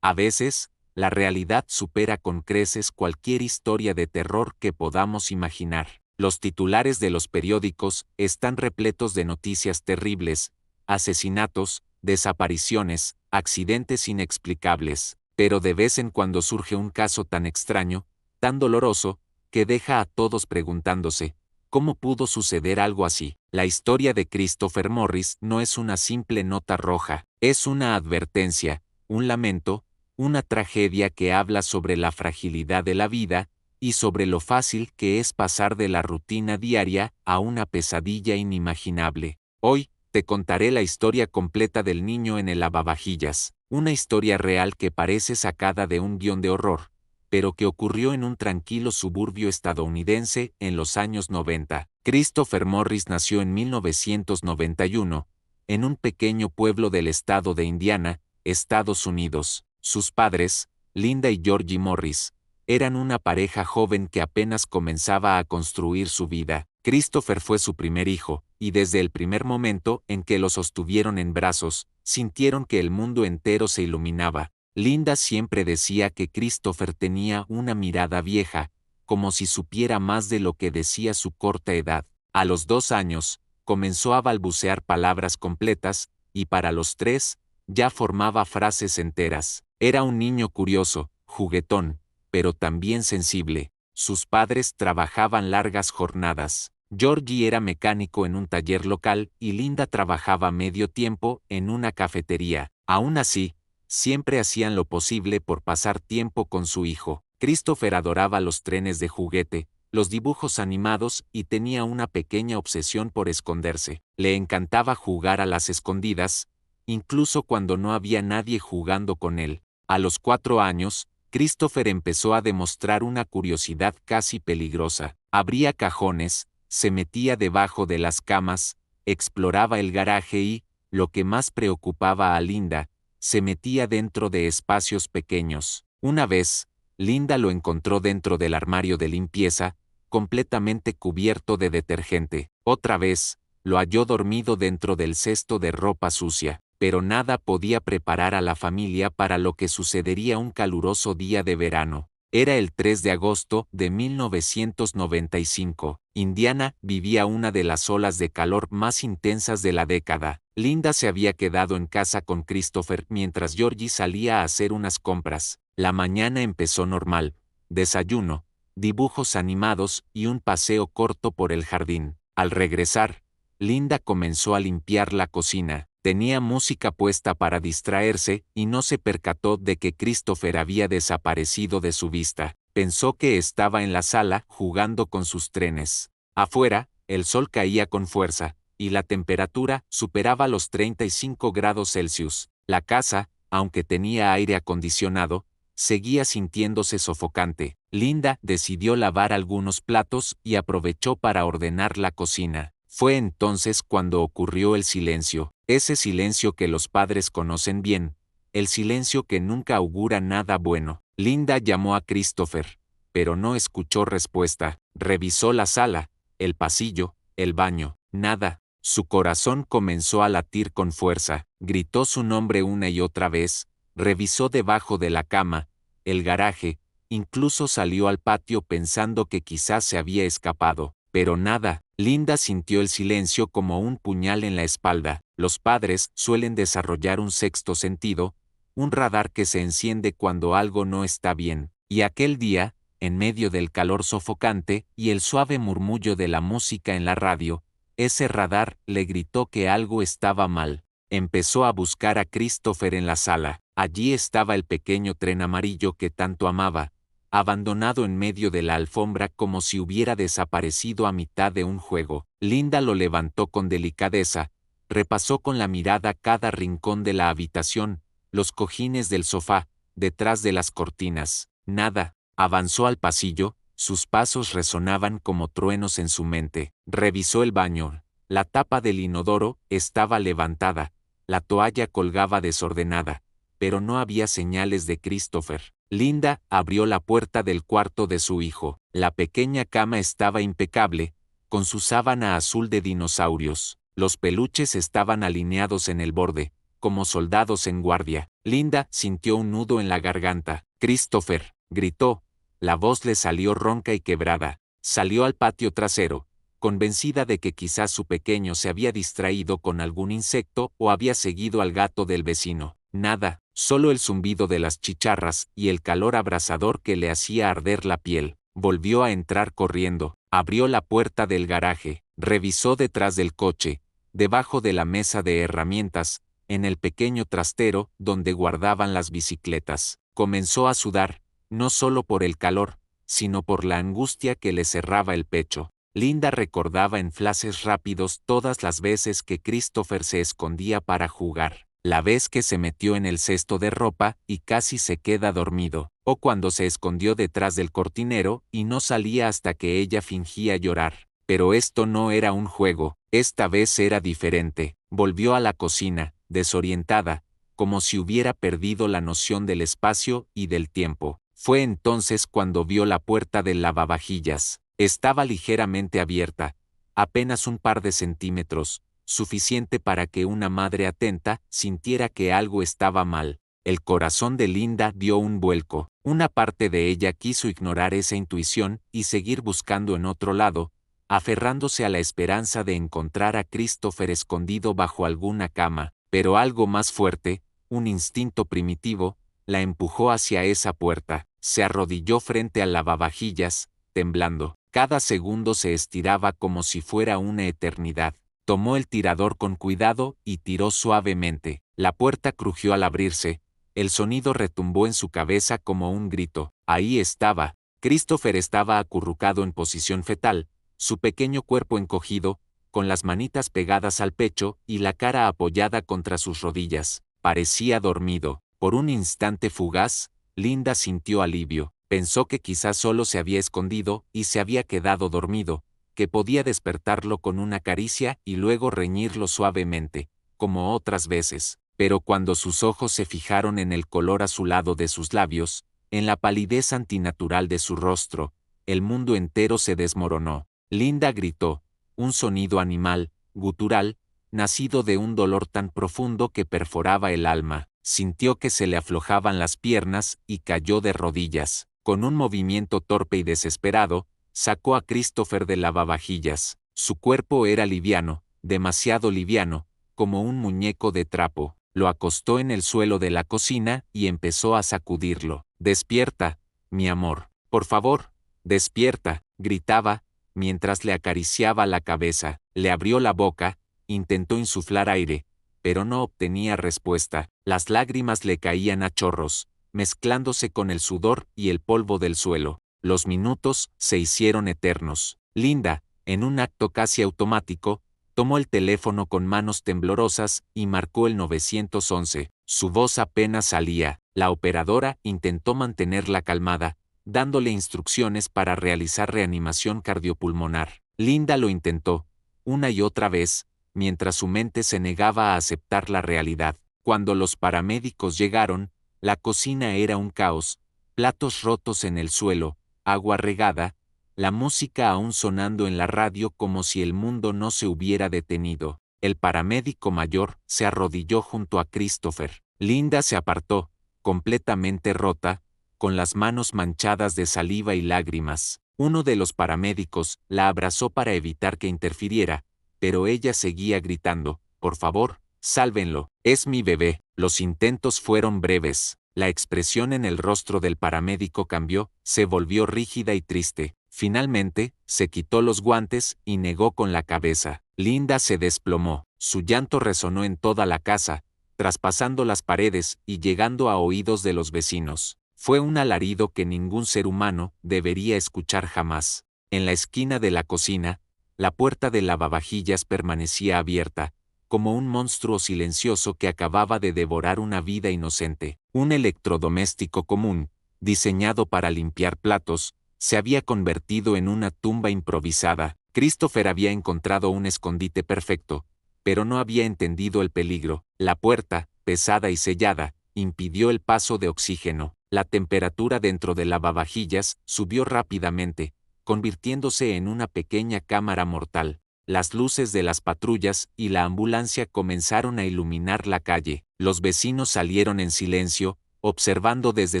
A veces, la realidad supera con creces cualquier historia de terror que podamos imaginar. Los titulares de los periódicos están repletos de noticias terribles, asesinatos, desapariciones, accidentes inexplicables, pero de vez en cuando surge un caso tan extraño, tan doloroso, que deja a todos preguntándose, ¿cómo pudo suceder algo así? La historia de Christopher Morris no es una simple nota roja, es una advertencia, un lamento, una tragedia que habla sobre la fragilidad de la vida, y sobre lo fácil que es pasar de la rutina diaria a una pesadilla inimaginable. Hoy, te contaré la historia completa del niño en el lavavajillas, una historia real que parece sacada de un guión de horror, pero que ocurrió en un tranquilo suburbio estadounidense en los años 90. Christopher Morris nació en 1991, en un pequeño pueblo del estado de Indiana, Estados Unidos. Sus padres, Linda y Georgie Morris, eran una pareja joven que apenas comenzaba a construir su vida. Christopher fue su primer hijo, y desde el primer momento en que lo sostuvieron en brazos, sintieron que el mundo entero se iluminaba. Linda siempre decía que Christopher tenía una mirada vieja, como si supiera más de lo que decía su corta edad. A los 2 años, comenzó a balbucear palabras completas, y para los 3, ya formaba frases enteras. Era un niño curioso, juguetón, pero también sensible. Sus padres trabajaban largas jornadas. Georgie era mecánico en un taller local y Linda trabajaba medio tiempo en una cafetería. Aún así, siempre hacían lo posible por pasar tiempo con su hijo. Christopher adoraba los trenes de juguete, los dibujos animados y tenía una pequeña obsesión por esconderse. Le encantaba jugar a las escondidas, incluso cuando no había nadie jugando con él. A los 4 años, Christopher empezó a demostrar una curiosidad casi peligrosa. Abría cajones, se metía debajo de las camas, exploraba el garaje y, lo que más preocupaba a Linda, se metía dentro de espacios pequeños. Una vez, Linda lo encontró dentro del armario de limpieza, completamente cubierto de detergente. Otra vez, lo halló dormido dentro del cesto de ropa sucia, pero nada podía preparar a la familia para lo que sucedería un caluroso día de verano. Era el 3 de agosto de 1995. Indiana vivía una de las olas de calor más intensas de la década. Linda se había quedado en casa con Christopher mientras Georgie salía a hacer unas compras. La mañana empezó normal: desayuno, dibujos animados y un paseo corto por el jardín. Al regresar, Linda comenzó a limpiar la cocina. Tenía música puesta para distraerse y no se percató de que Christopher había desaparecido de su vista. Pensó que estaba en la sala jugando con sus trenes. Afuera, el sol caía con fuerza, y la temperatura superaba los 35 grados Celsius. La casa, aunque tenía aire acondicionado, seguía sintiéndose sofocante. Linda decidió lavar algunos platos y aprovechó para ordenar la cocina. Fue entonces cuando ocurrió el silencio, ese silencio que los padres conocen bien, el silencio que nunca augura nada bueno. Linda llamó a Christopher, pero no escuchó respuesta. Revisó la sala, el pasillo, el baño, nada. Su corazón comenzó a latir con fuerza, gritó su nombre una y otra vez, revisó debajo de la cama, el garaje, incluso salió al patio pensando que quizás se había escapado, pero nada. Linda sintió el silencio como un puñal en la espalda. Los padres suelen desarrollar un sexto sentido, un radar que se enciende cuando algo no está bien. Y aquel día, en medio del calor sofocante y el suave murmullo de la música en la radio, ese radar le gritó que algo estaba mal. Empezó a buscar a Christopher en la sala. Allí estaba el pequeño tren amarillo que tanto amaba, abandonado en medio de la alfombra como si hubiera desaparecido a mitad de un juego. Linda lo levantó con delicadeza, repasó con la mirada cada rincón de la habitación, los cojines del sofá, detrás de las cortinas. Nada. Avanzó al pasillo, sus pasos resonaban como truenos en su mente. Revisó el baño. La tapa del inodoro estaba levantada, la toalla colgaba desordenada, pero no había señales de Christopher. Linda abrió la puerta del cuarto de su hijo. La pequeña cama estaba impecable, con su sábana azul de dinosaurios. Los peluches estaban alineados en el borde, como soldados en guardia. Linda sintió un nudo en la garganta. «Christopher», gritó. La voz le salió ronca y quebrada. Salió al patio trasero, convencida de que quizás su pequeño se había distraído con algún insecto o había seguido al gato del vecino. Nada, solo el zumbido de las chicharras y el calor abrasador que le hacía arder la piel. Volvió a entrar corriendo, abrió la puerta del garaje, revisó detrás del coche, debajo de la mesa de herramientas, en el pequeño trastero donde guardaban las bicicletas. Comenzó a sudar, no solo por el calor, sino por la angustia que le cerraba el pecho. Linda recordaba en flashes rápidos todas las veces que Christopher se escondía para jugar, la vez que se metió en el cesto de ropa y casi se queda dormido, o cuando se escondió detrás del cortinero y no salía hasta que ella fingía llorar. Pero esto no era un juego, esta vez era diferente. Volvió a la cocina, desorientada, como si hubiera perdido la noción del espacio y del tiempo. Fue entonces cuando vio la puerta del lavavajillas. Estaba ligeramente abierta, apenas un par de centímetros, suficiente para que una madre atenta sintiera que algo estaba mal. El corazón de Linda dio un vuelco. Una parte de ella quiso ignorar esa intuición y seguir buscando en otro lado, aferrándose a la esperanza de encontrar a Christopher escondido bajo alguna cama, pero algo más fuerte, un instinto primitivo, la empujó hacia esa puerta. Se arrodilló frente al lavavajillas, temblando. Cada segundo se estiraba como si fuera una eternidad. Tomó el tirador con cuidado y tiró suavemente. La puerta crujió al abrirse. El sonido retumbó en su cabeza como un grito. Ahí estaba. Christopher estaba acurrucado en posición fetal, su pequeño cuerpo encogido, con las manitas pegadas al pecho y la cara apoyada contra sus rodillas. Parecía dormido. Por un instante fugaz, Linda sintió alivio. Pensó que quizás solo se había escondido y se había quedado dormido, que podía despertarlo con una caricia y luego reñirlo suavemente, como otras veces. Pero cuando sus ojos se fijaron en el color azulado de sus labios, en la palidez antinatural de su rostro, el mundo entero se desmoronó. Linda gritó, un sonido animal, gutural, nacido de un dolor tan profundo que perforaba el alma. Sintió que se le aflojaban las piernas y cayó de rodillas. Con un movimiento torpe y desesperado, sacó a Christopher del lavavajillas. Su cuerpo era liviano, demasiado liviano, como un muñeco de trapo. Lo acostó en el suelo de la cocina y empezó a sacudirlo. «Despierta, mi amor. Por favor, despierta», gritaba, mientras le acariciaba la cabeza. Le abrió la boca, intentó insuflar aire, pero no obtenía respuesta. Las lágrimas le caían a chorros, mezclándose con el sudor y el polvo del suelo. Los minutos se hicieron eternos. Linda, en un acto casi automático, tomó el teléfono con manos temblorosas y marcó el 911. Su voz apenas salía. La operadora intentó mantenerla calmada, dándole instrucciones para realizar reanimación cardiopulmonar. Linda lo intentó, una y otra vez, mientras su mente se negaba a aceptar la realidad. Cuando los paramédicos llegaron, la cocina era un caos, platos rotos en el suelo, agua regada, la música aún sonando en la radio como si el mundo no se hubiera detenido. El paramédico mayor se arrodilló junto a Christopher. Linda se apartó, completamente rota, con las manos manchadas de saliva y lágrimas. Uno de los paramédicos la abrazó para evitar que interfiriera, pero ella seguía gritando, «Por favor, sálvenlo, es mi bebé». Los intentos fueron breves. La expresión en el rostro del paramédico cambió, se volvió rígida y triste. Finalmente, se quitó los guantes y negó con la cabeza. Linda se desplomó. Su llanto resonó en toda la casa, traspasando las paredes y llegando a oídos de los vecinos. Fue un alarido que ningún ser humano debería escuchar jamás. En la esquina de la cocina, la puerta del lavavajillas permanecía abierta, como un monstruo silencioso que acababa de devorar una vida inocente. Un electrodoméstico común, diseñado para limpiar platos, se había convertido en una tumba improvisada. Christopher había encontrado un escondite perfecto, pero no había entendido el peligro. La puerta, pesada y sellada, impidió el paso de oxígeno. La temperatura dentro del lavavajillas subió rápidamente, convirtiéndose en una pequeña cámara mortal. Las luces de las patrullas y la ambulancia comenzaron a iluminar la calle. Los vecinos salieron en silencio, observando desde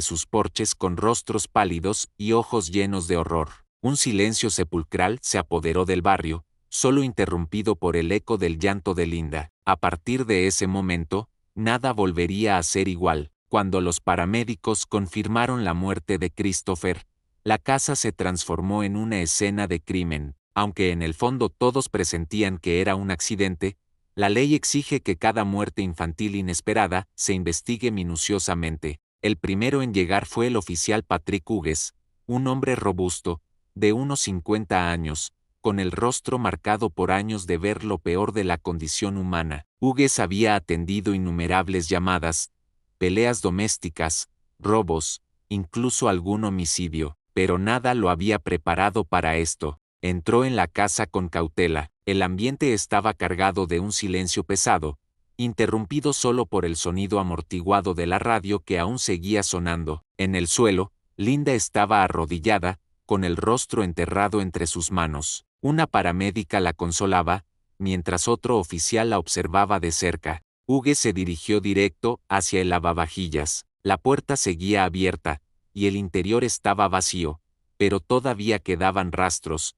sus porches con rostros pálidos y ojos llenos de horror. Un silencio sepulcral se apoderó del barrio, solo interrumpido por el eco del llanto de Linda. A partir de ese momento, nada volvería a ser igual. Cuando los paramédicos confirmaron la muerte de Christopher, la casa se transformó en una escena de crimen. Aunque en el fondo todos presentían que era un accidente, la ley exige que cada muerte infantil inesperada se investigue minuciosamente. El primero en llegar fue el oficial Patrick Hughes, un hombre robusto, de unos 50 años, con el rostro marcado por años de ver lo peor de la condición humana. Hughes había atendido innumerables llamadas, peleas domésticas, robos, incluso algún homicidio, pero nada lo había preparado para esto. Entró en la casa con cautela. El ambiente estaba cargado de un silencio pesado, interrumpido solo por el sonido amortiguado de la radio que aún seguía sonando. En el suelo, Linda estaba arrodillada, con el rostro enterrado entre sus manos. Una paramédica la consolaba, mientras otro oficial la observaba de cerca. Hughes se dirigió directo hacia el lavavajillas. La puerta seguía abierta, y el interior estaba vacío, pero todavía quedaban rastros,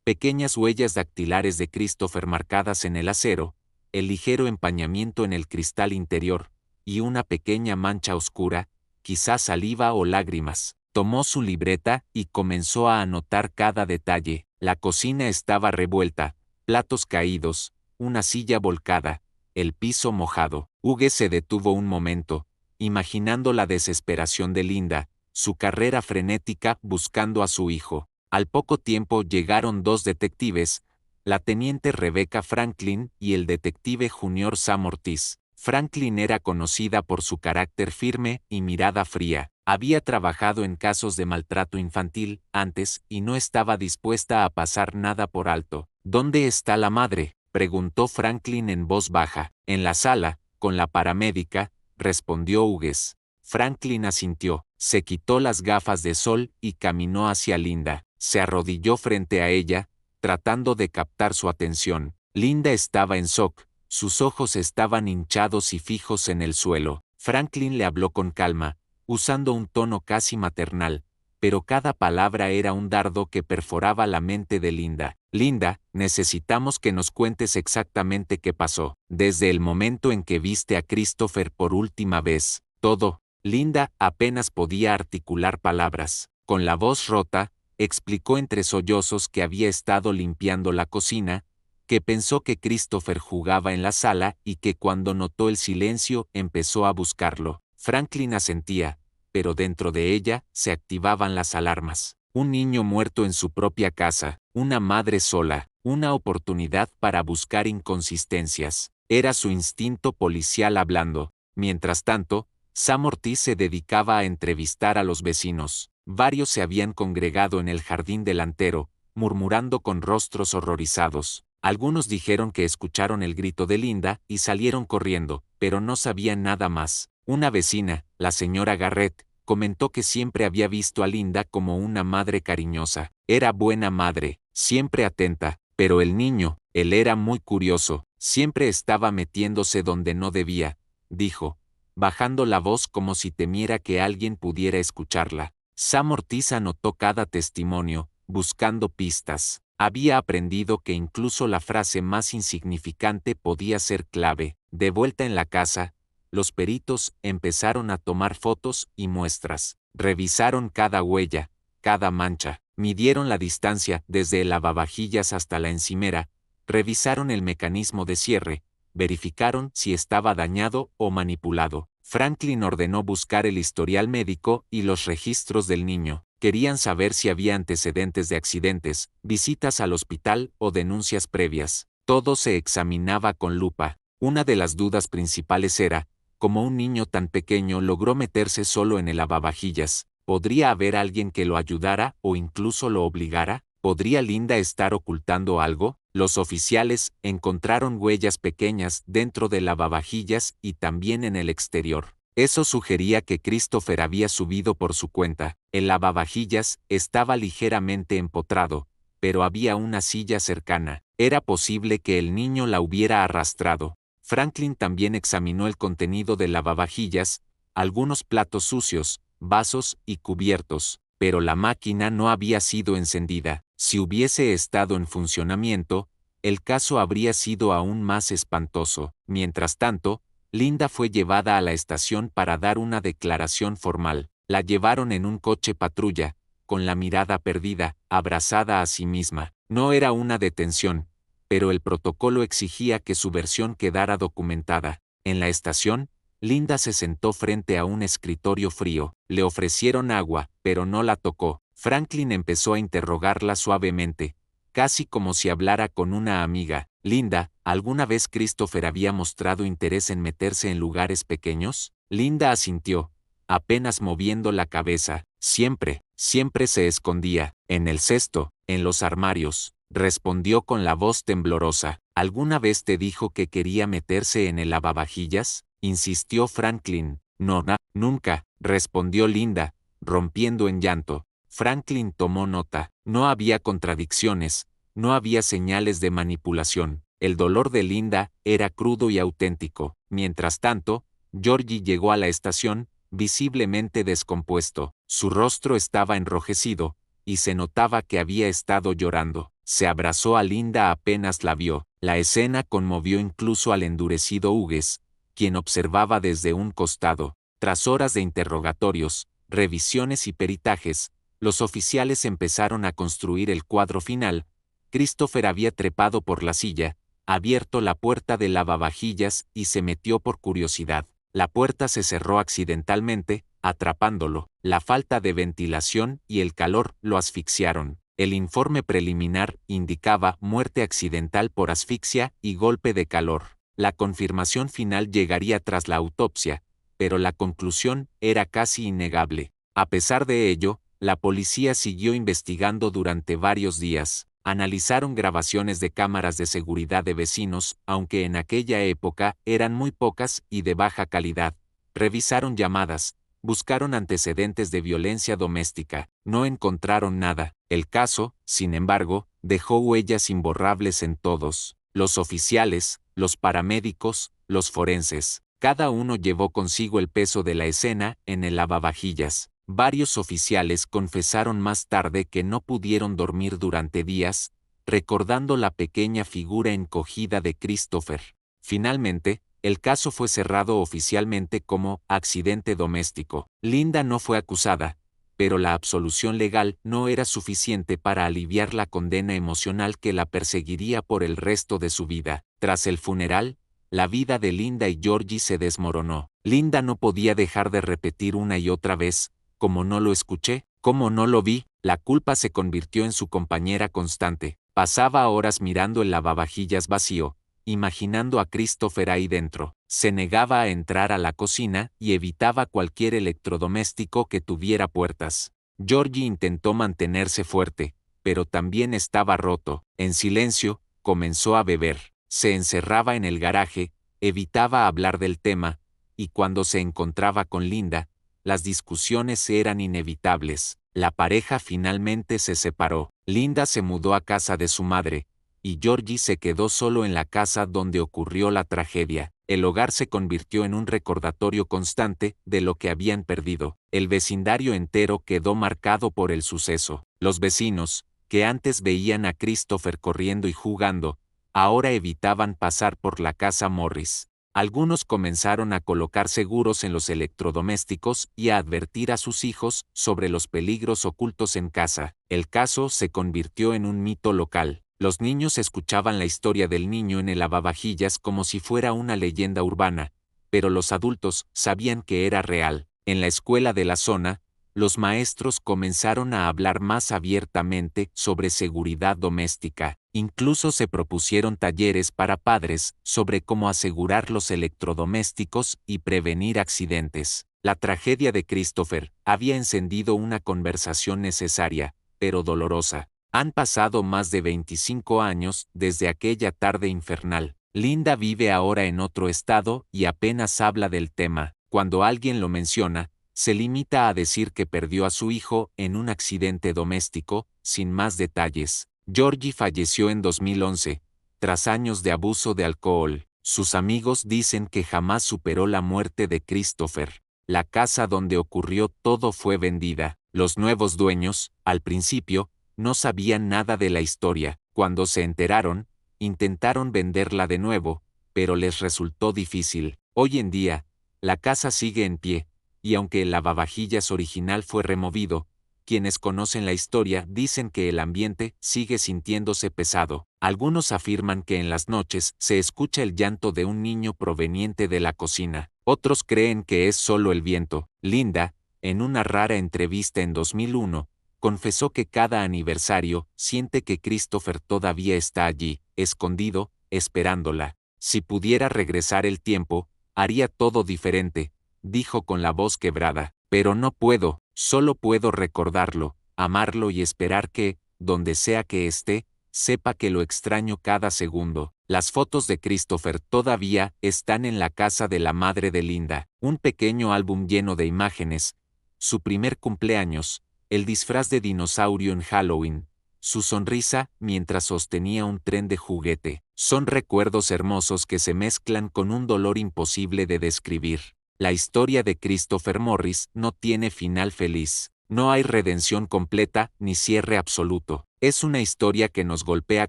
pequeñas huellas dactilares de Christopher marcadas en el acero, el ligero empañamiento en el cristal interior, y una pequeña mancha oscura, quizás saliva o lágrimas. Tomó su libreta y comenzó a anotar cada detalle. La cocina estaba revuelta, platos caídos, una silla volcada, el piso mojado. Hughes se detuvo un momento, imaginando la desesperación de Linda, su carrera frenética buscando a su hijo. Al poco tiempo llegaron dos detectives, la teniente Rebecca Franklin y el detective junior Sam Ortiz. Franklin era conocida por su carácter firme y mirada fría. Había trabajado en casos de maltrato infantil antes y no estaba dispuesta a pasar nada por alto. ¿Dónde está la madre?, preguntó Franklin en voz baja. En la sala, con la paramédica, respondió Hughes. Franklin asintió, se quitó las gafas de sol y caminó hacia Linda. Se arrodilló frente a ella, tratando de captar su atención. Linda estaba en shock, sus ojos estaban hinchados y fijos en el suelo. Franklin le habló con calma, usando un tono casi maternal, pero cada palabra era un dardo que perforaba la mente de Linda. Linda, necesitamos que nos cuentes exactamente qué pasó. Desde el momento en que viste a Christopher por última vez, todo. Linda apenas podía articular palabras. Con la voz rota, explicó entre sollozos que había estado limpiando la cocina, que pensó que Christopher jugaba en la sala y que cuando notó el silencio empezó a buscarlo. Franklin asentía, pero dentro de ella se activaban las alarmas. Un niño muerto en su propia casa, una madre sola, una oportunidad para buscar inconsistencias. Era su instinto policial hablando. Mientras tanto, Sam Ortiz se dedicaba a entrevistar a los vecinos. Varios se habían congregado en el jardín delantero, murmurando con rostros horrorizados. Algunos dijeron que escucharon el grito de Linda y salieron corriendo, pero no sabían nada más. Una vecina, la señora Garrett, comentó que siempre había visto a Linda como una madre cariñosa. Era buena madre, siempre atenta, pero el niño, él era muy curioso, siempre estaba metiéndose donde no debía, dijo, bajando la voz como si temiera que alguien pudiera escucharla. Sam Ortiz anotó cada testimonio, buscando pistas. Había aprendido que incluso la frase más insignificante podía ser clave. De vuelta en la casa, los peritos empezaron a tomar fotos y muestras. Revisaron cada huella, cada mancha. Midieron la distancia desde el lavavajillas hasta la encimera. Revisaron el mecanismo de cierre. Verificaron si estaba dañado o manipulado. Franklin ordenó buscar el historial médico y los registros del niño. Querían saber si había antecedentes de accidentes, visitas al hospital o denuncias previas. Todo se examinaba con lupa. Una de las dudas principales era, ¿cómo un niño tan pequeño logró meterse solo en el lavavajillas? ¿Podría haber alguien que lo ayudara o incluso lo obligara? ¿Podría Linda estar ocultando algo? Los oficiales encontraron huellas pequeñas dentro del lavavajillas y también en el exterior. Eso sugería que Christopher había subido por su cuenta. El lavavajillas estaba ligeramente empotrado, pero había una silla cercana. Era posible que el niño la hubiera arrastrado. Franklin también examinó el contenido del lavavajillas, algunos platos sucios, vasos y cubiertos, pero la máquina no había sido encendida. Si hubiese estado en funcionamiento, el caso habría sido aún más espantoso. Mientras tanto, Linda fue llevada a la estación para dar una declaración formal. La llevaron en un coche patrulla, con la mirada perdida, abrazada a sí misma. No era una detención, pero el protocolo exigía que su versión quedara documentada. En la estación, Linda se sentó frente a un escritorio frío. Le ofrecieron agua, pero no la tocó. Franklin empezó a interrogarla suavemente, casi como si hablara con una amiga. Linda, ¿alguna vez Christopher había mostrado interés en meterse en lugares pequeños? Linda asintió, apenas moviendo la cabeza. Siempre se escondía, en el cesto, en los armarios, respondió con la voz temblorosa. ¿Alguna vez te dijo que quería meterse en el lavavajillas? Insistió Franklin. No, nunca, respondió Linda, rompiendo en llanto. Franklin tomó nota. No había contradicciones, no había señales de manipulación. El dolor de Linda era crudo y auténtico. Mientras tanto, Georgie llegó a la estación, visiblemente descompuesto. Su rostro estaba enrojecido, y se notaba que había estado llorando. Se abrazó a Linda apenas la vio. La escena conmovió incluso al endurecido Hughes, quien observaba desde un costado. Tras horas de interrogatorios, revisiones y peritajes, los oficiales empezaron a construir el cuadro final. Christopher había trepado por la silla, abierto la puerta del lavavajillas y se metió por curiosidad. La puerta se cerró accidentalmente, atrapándolo. La falta de ventilación y el calor lo asfixiaron. El informe preliminar indicaba muerte accidental por asfixia y golpe de calor. La confirmación final llegaría tras la autopsia, pero la conclusión era casi innegable. A pesar de ello, la policía siguió investigando durante varios días. Analizaron grabaciones de cámaras de seguridad de vecinos, aunque en aquella época eran muy pocas y de baja calidad. Revisaron llamadas, buscaron antecedentes de violencia doméstica, no encontraron nada. El caso, sin embargo, dejó huellas imborrables en todos. Los oficiales, los paramédicos, los forenses. Cada uno llevó consigo el peso de la escena en el lavavajillas. Varios oficiales confesaron más tarde que no pudieron dormir durante días, recordando la pequeña figura encogida de Christopher. Finalmente, el caso fue cerrado oficialmente como accidente doméstico. Linda no fue acusada, pero la absolución legal no era suficiente para aliviar la condena emocional que la perseguiría por el resto de su vida. Tras el funeral, la vida de Linda y Georgie se desmoronó. Linda no podía dejar de repetir una y otra vez, «¿Cómo no lo escuché? ¿Cómo no lo vi?». La culpa se convirtió en su compañera constante. Pasaba horas mirando el lavavajillas vacío, imaginando a Christopher ahí dentro. Se negaba a entrar a la cocina y evitaba cualquier electrodoméstico que tuviera puertas. Georgie intentó mantenerse fuerte, pero también estaba roto. En silencio, comenzó a beber. Se encerraba en el garaje, evitaba hablar del tema, y cuando se encontraba con Linda, las discusiones eran inevitables. La pareja finalmente se separó. Linda se mudó a casa de su madre, y Georgie se quedó solo en la casa donde ocurrió la tragedia. El hogar se convirtió en un recordatorio constante de lo que habían perdido. El vecindario entero quedó marcado por el suceso. Los vecinos, que antes veían a Christopher corriendo y jugando, ahora evitaban pasar por la casa Morris. Algunos comenzaron a colocar seguros en los electrodomésticos y a advertir a sus hijos sobre los peligros ocultos en casa. El caso se convirtió en un mito local. Los niños escuchaban la historia del niño en el lavavajillas como si fuera una leyenda urbana, pero los adultos sabían que era real. En la escuela de la zona, los maestros comenzaron a hablar más abiertamente sobre seguridad doméstica. Incluso se propusieron talleres para padres sobre cómo asegurar los electrodomésticos y prevenir accidentes. La tragedia de Christopher había encendido una conversación necesaria, pero dolorosa. Han pasado más de 25 años desde aquella tarde infernal. Linda vive ahora en otro estado y apenas habla del tema. Cuando alguien lo menciona, se limita a decir que perdió a su hijo en un accidente doméstico, sin más detalles. Georgie falleció en 2011, tras años de abuso de alcohol. Sus amigos dicen que jamás superó la muerte de Christopher. La casa donde ocurrió todo fue vendida. Los nuevos dueños, al principio, no sabían nada de la historia. Cuando se enteraron, intentaron venderla de nuevo, pero les resultó difícil. Hoy en día, la casa sigue en pie, y aunque el lavavajillas original fue removido, quienes conocen la historia dicen que el ambiente sigue sintiéndose pesado. Algunos afirman que en las noches se escucha el llanto de un niño proveniente de la cocina. Otros creen que es solo el viento. Linda, en una rara entrevista en 2001, confesó que cada aniversario siente que Christopher todavía está allí, escondido, esperándola. Si pudiera regresar el tiempo, haría todo diferente, dijo con la voz quebrada. Pero no puedo, solo puedo recordarlo, amarlo y esperar que, donde sea que esté, sepa que lo extraño cada segundo. Las fotos de Christopher todavía están en la casa de la madre de Linda, un pequeño álbum lleno de imágenes, su primer cumpleaños, el disfraz de dinosaurio en Halloween, su sonrisa mientras sostenía un tren de juguete. Son recuerdos hermosos que se mezclan con un dolor imposible de describir. La historia de Christopher Morris no tiene final feliz. No hay redención completa ni cierre absoluto. Es una historia que nos golpea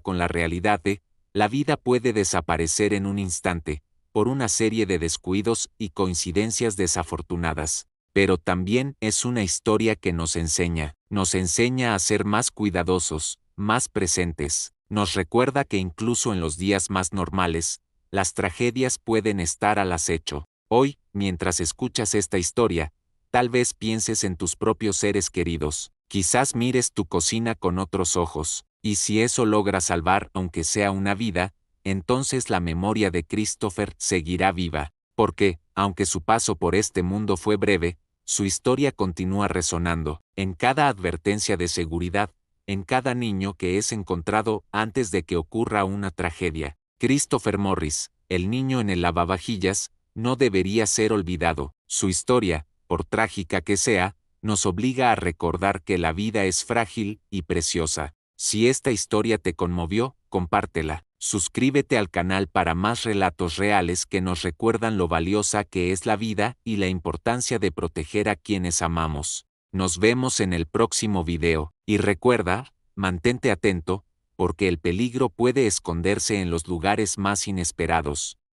con la realidad de, la vida puede desaparecer en un instante, por una serie de descuidos y coincidencias desafortunadas. Pero también es una historia que nos enseña a ser más cuidadosos, más presentes. Nos recuerda que incluso en los días más normales, las tragedias pueden estar al acecho. Hoy, mientras escuchas esta historia, tal vez pienses en tus propios seres queridos. Quizás mires tu cocina con otros ojos, y si eso logra salvar aunque sea una vida, entonces la memoria de Christopher seguirá viva, porque, aunque su paso por este mundo fue breve, su historia continúa resonando, en cada advertencia de seguridad, en cada niño que es encontrado antes de que ocurra una tragedia. Christopher Morris, el niño en el lavavajillas, no debería ser olvidado. Su historia, por trágica que sea, nos obliga a recordar que la vida es frágil y preciosa. Si esta historia te conmovió, compártela. Suscríbete al canal para más relatos reales que nos recuerdan lo valiosa que es la vida y la importancia de proteger a quienes amamos. Nos vemos en el próximo video, y recuerda, mantente atento, porque el peligro puede esconderse en los lugares más inesperados.